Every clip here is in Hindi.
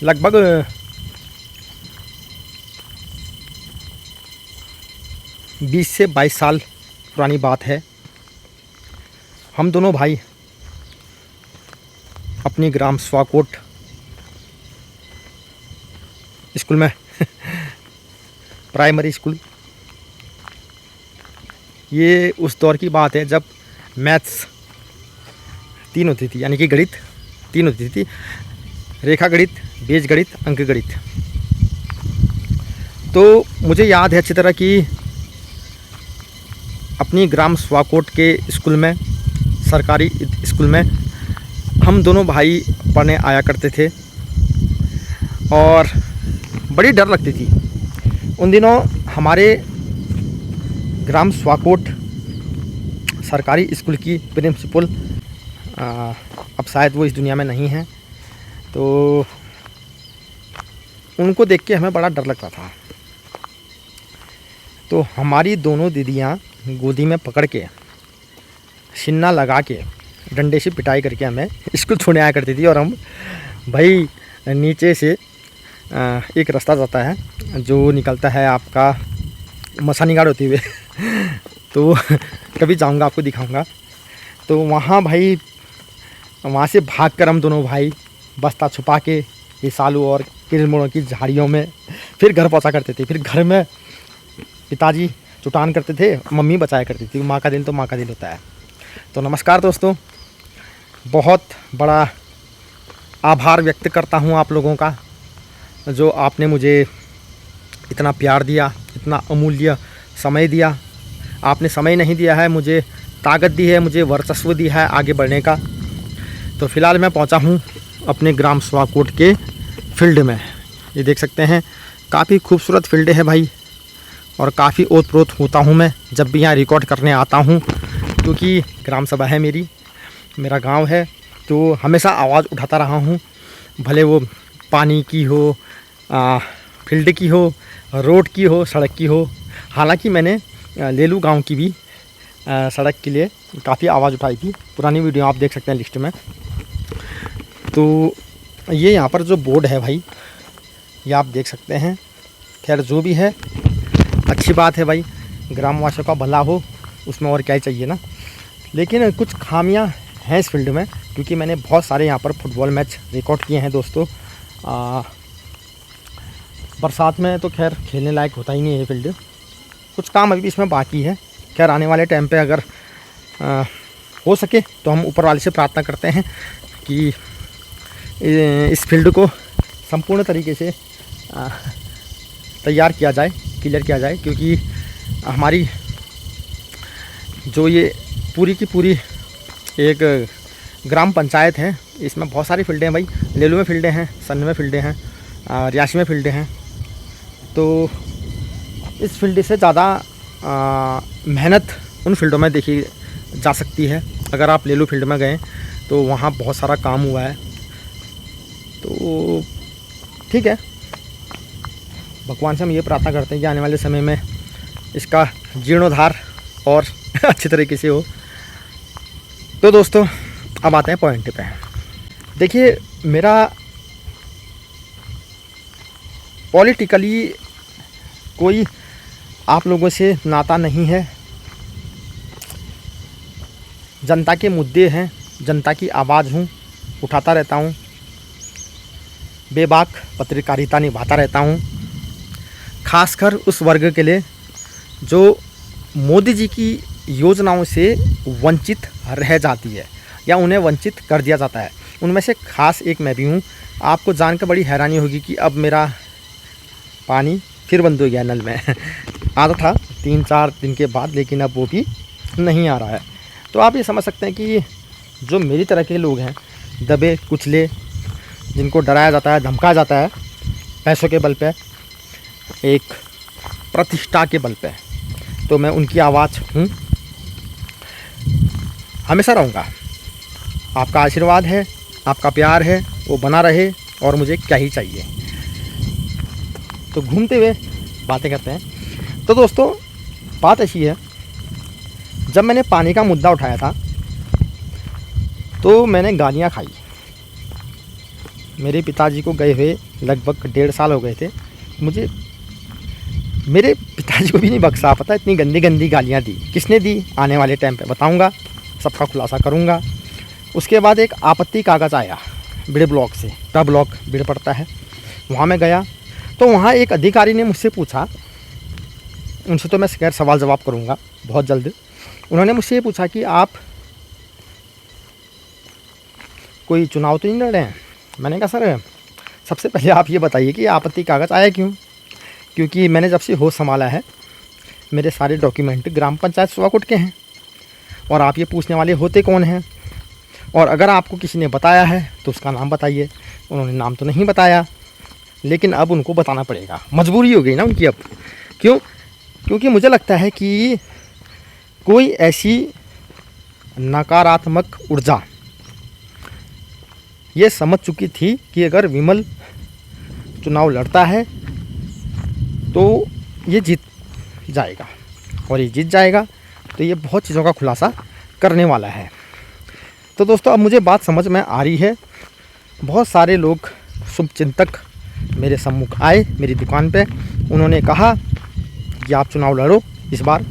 लगभग 20 से 22 साल पुरानी बात है। हम दोनों भाई अपनी ग्राम स्वाकोट स्कूल में प्राइमरी स्कूल, ये उस दौर की बात है जब मैथ्स 3 होती थी, यानी कि गणित 3 होती थी, रेखा गणित, बीज गणित, अंक गणित। तो मुझे याद है अच्छी तरह कि अपनी ग्राम स्वाकोट के स्कूल में, सरकारी स्कूल में हम दोनों भाई पढ़ने आया करते थे और बड़ी डर लगती थी। उन दिनों हमारे ग्राम स्वाकोट सरकारी स्कूल की प्रिंसिपल, अब शायद वो इस दुनिया में नहीं है, तो उनको देख के हमें बड़ा डर लगता था। तो हमारी दोनों दीदियाँ गोदी में पकड़ के, शिन्ना लगा के, डंडे से पिटाई करके हमें स्कूल छोड़ने आया करती थी। और हम भाई नीचे से एक रास्ता जाता है जो निकलता है आपका मसानीघाट होते हुए तो कभी जाऊंगा, आपको दिखाऊंगा। तो वहाँ भाई, वहाँ से भागकर हम दोनों भाई बस्ता छुपा के ये सालू और किरमोड़ों की झाड़ियों में फिर घर पहुँचा करते थे। फिर घर में पिताजी चुटान करते थे, मम्मी बचाया करती थी। माँ का दिल तो माँ का दिल होता है। तो नमस्कार दोस्तों, बहुत बड़ा आभार व्यक्त करता हूँ आप लोगों का, जो आपने मुझे इतना प्यार दिया, इतना अमूल्य समय दिया। आपने समय नहीं दिया है, मुझे ताकत दी है, मुझे वर्चस्व दी है आगे बढ़ने का। तो फ़िलहाल मैं पहुंचा हूं अपने ग्राम स्वाकोट के फील्ड में। ये देख सकते हैं, काफ़ी खूबसूरत फील्ड है भाई, और काफ़ी ओत-प्रोत होता हूं मैं जब भी यहाँ रिकॉर्ड करने आता हूं, क्योंकि ग्राम सभा है मेरा गांव है। तो हमेशा आवाज़ उठाता रहा हूं, भले वो पानी की हो, फील्ड की हो, रोड की हो, सड़क की हो। हालांकि मैंने लेलू गांव की भी सड़क के लिए काफ़ी आवाज़ उठाई थी, पुरानी वीडियो आप देख सकते हैं लिस्ट में। तो ये यहाँ पर जो बोर्ड है भाई, ये आप देख सकते हैं। खैर जो भी है अच्छी बात है भाई, ग्रामवासियों का भला हो, उसमें और क्या ही चाहिए ना। लेकिन कुछ खामियां हैं इस फील्ड में, क्योंकि मैंने बहुत सारे यहाँ पर फुटबॉल मैच रिकॉर्ड किए हैं दोस्तों। बरसात में तो खैर खेलने लायक होता ही नहीं है ये फील्ड, कुछ काम अभी भी इसमें बाकी है। खैर आने वाले टाइम पे अगर हो सके तो हम ऊपर वाले से प्रार्थना करते हैं कि इस फील्ड को संपूर्ण तरीके से तैयार किया जाए, क्लियर किया जाए, क्योंकि हमारी जो ये पूरी की पूरी एक ग्राम पंचायत है, इसमें बहुत सारी फील्डें हैं भाई। लेलू में फील्डें हैं, सन्न में फील्डें हैं, रियासी में फील्डें हैं। तो इस फील्ड से ज़्यादा मेहनत उन फील्डों में देखी जा सकती है। अगर आप लेलू फील्ड में गए तो वहाँ बहुत सारा काम हुआ है। तो ठीक है, भगवान से हम ये प्रार्थना करते हैं कि आने वाले समय में इसका जीर्णोद्धार और अच्छे तरीके से हो। तो दोस्तों अब आते हैं पॉइंट पे। देखिए, मेरा पॉलिटिकली कोई आप लोगों से नाता नहीं है। जनता के मुद्दे हैं, जनता की आवाज़ हूँ, उठाता रहता हूँ, बेबाक पत्रकारिता निभाता रहता हूँ, खासकर उस वर्ग के लिए जो मोदी जी की योजनाओं से वंचित रह जाती है या उन्हें वंचित कर दिया जाता है। उनमें से खास एक मैं भी हूँ। आपको जानकर बड़ी हैरानी होगी कि अब मेरा पानी फिर बंद हो गया नल में आता था 3-4 दिन के बाद, लेकिन अब वो भी नहीं आ रहा है। तो आप ये समझ सकते हैं कि जो मेरी तरह के लोग हैं, दबे कुचले, जिनको डराया जाता है, धमकाया जाता है पैसों के बल पे, एक प्रतिष्ठा के बल पे, तो मैं उनकी आवाज़ हूँ, हमेशा रहूँगा। आपका आशीर्वाद है, आपका प्यार है, वो बना रहे, और मुझे क्या ही चाहिए। तो घूमते हुए बातें करते हैं। तो दोस्तों बात ऐसी है, जब मैंने पानी का मुद्दा उठाया था तो मैंने गालियाँ खाई। मेरे पिताजी को गए हुए लगभग 1.5 साल हो गए थे। मुझे मेरे पिताजी को भी नहीं बख्शा, पता इतनी गंदी गंदी गालियाँ दी। किसने दी आने वाले टाइम पे बताऊँगा, सबका खुलासा करूँगा। उसके बाद एक आपत्ति कागज़ आया बिड़ ब्लॉक से, टा ब्लॉक बिड़ पड़ता है, वहाँ मैं गया तो वहाँ एक अधिकारी ने मुझसे पूछा, उनसे तो मैं खैर सवाल जवाब करूँगा बहुत जल्द। उन्होंने मुझसे ये पूछा कि आप कोई चुनाव तो नहीं लड़ रहे हैं। मैंने कहा सर सबसे पहले आप ये बताइए कि आपत्ति कागज़ आया क्यों, क्योंकि मैंने जब से होश संभाला है मेरे सारे डॉक्यूमेंट ग्राम पंचायत सुवाकोट के हैं, और आप ये पूछने वाले होते कौन हैं, और अगर आपको किसी ने बताया है तो उसका नाम बताइए। उन्होंने नाम तो नहीं बताया, लेकिन अब उनको बताना पड़ेगा, मजबूरी हो गई ना उनकी अब। क्यों? क्योंकि मुझे लगता है कि कोई ऐसी नकारात्मक ऊर्जा ये समझ चुकी थी कि अगर विमल चुनाव लड़ता है तो ये जीत जाएगा, और ये जीत जाएगा तो ये बहुत चीज़ों का खुलासा करने वाला है। तो दोस्तों अब मुझे बात समझ में आ रही है। बहुत सारे लोग शुभचिंतक मेरे सम्मुख आए मेरी दुकान पे, उन्होंने कहा कि आप चुनाव लड़ो, इस बार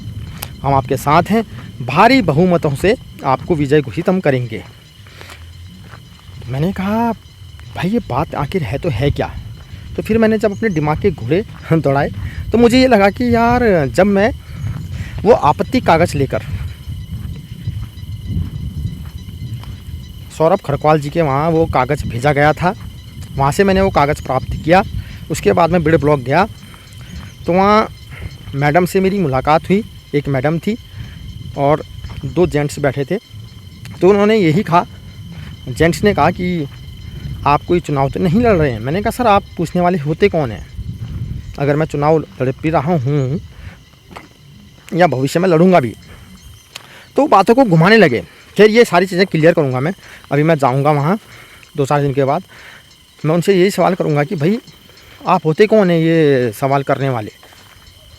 हम आपके साथ हैं, भारी बहुमतों से आपको विजय घोषित हम करेंगे। मैंने कहा भाई ये बात आखिर है तो है क्या। तो फिर मैंने जब अपने दिमाग के घोड़े दौड़ाए तो मुझे ये लगा कि यार जब मैं वो आपत्ति कागज़ लेकर सौरभ खड़कवाल जी के वहाँ वो कागज़ भेजा गया था, वहाँ से मैंने वो कागज़ प्राप्त किया। उसके बाद मैं बिड़ ब्लॉक गया तो वहाँ मैडम से मेरी मुलाकात हुई। एक मैडम थी और 2 जेंट्स बैठे थे। तो उन्होंने यही कहा, जेंट्स ने कहा कि आप कोई चुनाव तो नहीं लड़ रहे हैं। मैंने कहा सर आप पूछने वाले होते कौन हैं, अगर मैं चुनाव लड़ भी रहा हूँ या भविष्य में लड़ूंगा भी। तो बातों को घुमाने लगे। फिर ये सारी चीज़ें क्लियर करूँगा मैं। अभी मैं जाऊँगा वहाँ 2-4 दिन के बाद, मैं उनसे यही सवाल करूँगा कि भाई आप होते कौन हैं ये सवाल करने वाले,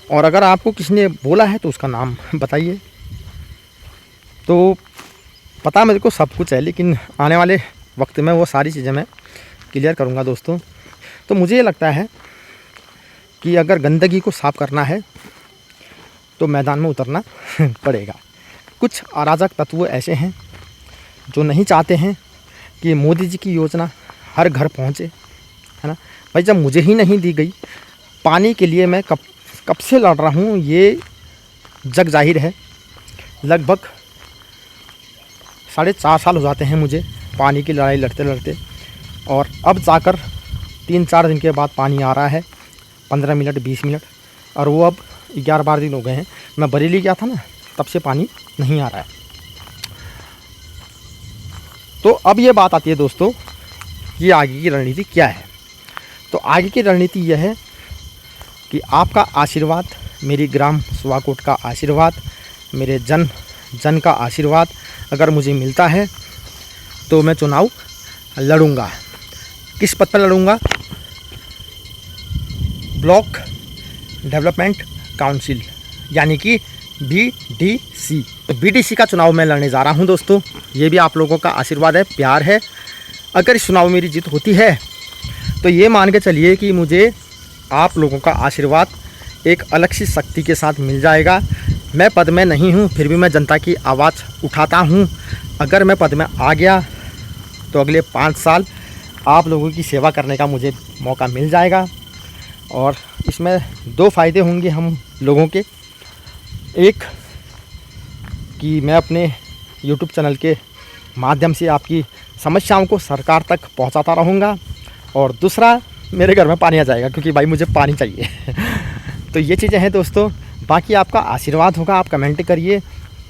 और अगर आपको किसी ने बोला है तो उसका नाम बताइए। तो पता मेरे को सब कुछ है, लेकिन आने वाले वक्त में वो सारी चीज़ें मैं क्लियर करूँगा दोस्तों। तो मुझे ये लगता है कि अगर गंदगी को साफ़ करना है तो मैदान में उतरना पड़ेगा। कुछ अराजक तत्व ऐसे हैं जो नहीं चाहते हैं कि मोदी जी की योजना हर घर पहुँचे, है ना। भाई जब मुझे ही नहीं दी गई, पानी के लिए मैं कब से लड़ रहा हूँ ये जग जाहिर है। लगभग 4.5 साल हो जाते हैं मुझे पानी की लड़ाई लड़ते लड़ते, और अब जाकर 3-4 दिन के बाद पानी आ रहा है, 15 मिनट 20 मिनट, और वो अब 11-12 दिन हो गए हैं। मैं बरेली गया था ना, तब से पानी नहीं आ रहा है। तो अब ये बात आती है दोस्तों कि आगे की रणनीति क्या है। तो आगे की रणनीति यह है कि आपका आशीर्वाद, मेरी ग्राम सुवाकोट का आशीर्वाद, मेरे जन का आशीर्वाद अगर मुझे मिलता है तो मैं चुनाव लड़ूंगा। किस पद पर लड़ूंगा? ब्लॉक डेवलपमेंट काउंसिल यानी कि BDC। तो BDC का चुनाव मैं लड़ने जा रहा हूं दोस्तों। ये भी आप लोगों का आशीर्वाद है, प्यार है। अगर इस चुनाव में मेरी जीत होती है तो ये मान के चलिए कि मुझे आप लोगों का आशीर्वाद एक अलग सी शक्ति के साथ मिल जाएगा। मैं पद में नहीं हूँ, फिर भी मैं जनता की आवाज़ उठाता हूँ। अगर मैं पद में आ गया तो अगले 5 साल आप लोगों की सेवा करने का मुझे मौका मिल जाएगा, और इसमें 2 फ़ायदे होंगे हम लोगों के। एक कि मैं अपने YouTube चैनल के माध्यम से आपकी समस्याओं को सरकार तक पहुंचाता रहूंगा, और दूसरा मेरे घर में पानी आ जाएगा, क्योंकि भाई मुझे पानी चाहिए। तो ये चीज़ें हैं दोस्तों। बाकी आपका आशीर्वाद होगा, आप कमेंट करिए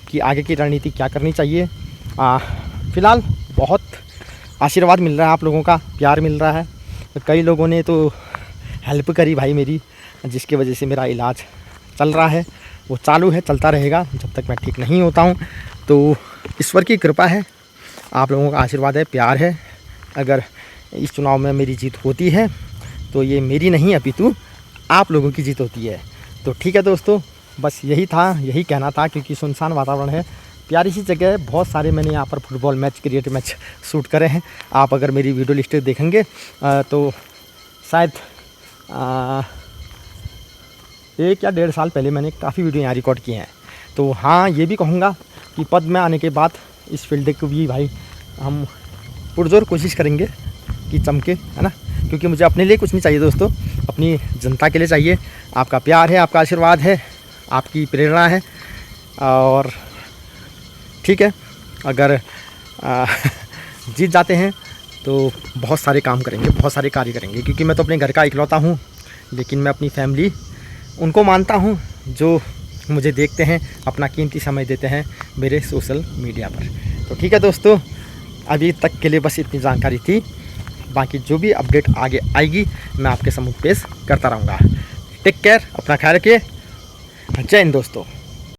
कि आगे की रणनीति क्या करनी चाहिए। फ़िलहाल बहुत आशीर्वाद मिल रहा है, आप लोगों का प्यार मिल रहा है। कई लोगों ने तो हेल्प करी भाई मेरी, जिसकी वजह से मेरा इलाज चल रहा है, वो चालू है, चलता रहेगा जब तक मैं ठीक नहीं होता हूँ। तो ईश्वर की कृपा है, आप लोगों का आशीर्वाद है, प्यार है। अगर इस चुनाव में मेरी जीत होती है तो ये मेरी नहीं अपितु आप लोगों की जीत होती है। तो ठीक है दोस्तों, बस यही था, यही कहना था, क्योंकि सुनसान वातावरण है, प्यारी सी जगह है। बहुत सारे मैंने यहाँ पर football match, cricket match shoot करे हैं। आप अगर मेरी वीडियो लिस्ट देखेंगे तो शायद 1 या 1.5 साल पहले मैंने काफ़ी वीडियो यहाँ रिकॉर्ड किए हैं। तो हाँ, ये भी कहूँगा कि पद में आने के बाद इस फील्ड को भी भाई हम पुरजोर कोशिश करेंगे कि चमके, है ना। क्योंकि मुझे अपने लिए कुछ नहीं चाहिए दोस्तों, अपनी जनता के लिए चाहिए। आपका प्यार है, आपका आशीर्वाद है, आपकी प्रेरणा है। और ठीक है, अगर जीत जाते हैं तो बहुत सारे काम करेंगे, बहुत सारे कार्य करेंगे। क्योंकि मैं तो अपने घर का इकलौता हूँ, लेकिन मैं अपनी फैमिली उनको मानता हूँ जो मुझे देखते हैं, अपना कीमती समय देते हैं मेरे सोशल मीडिया पर। तो ठीक है दोस्तों, अभी तक के लिए बस इतनी जानकारी थी। बाकी जो भी अपडेट आगे आएगी मैं आपके सम्मुख पेश करता रहूँगा। टेक केयर, अपना ख्याल रखिए। जय हिंद दोस्तों।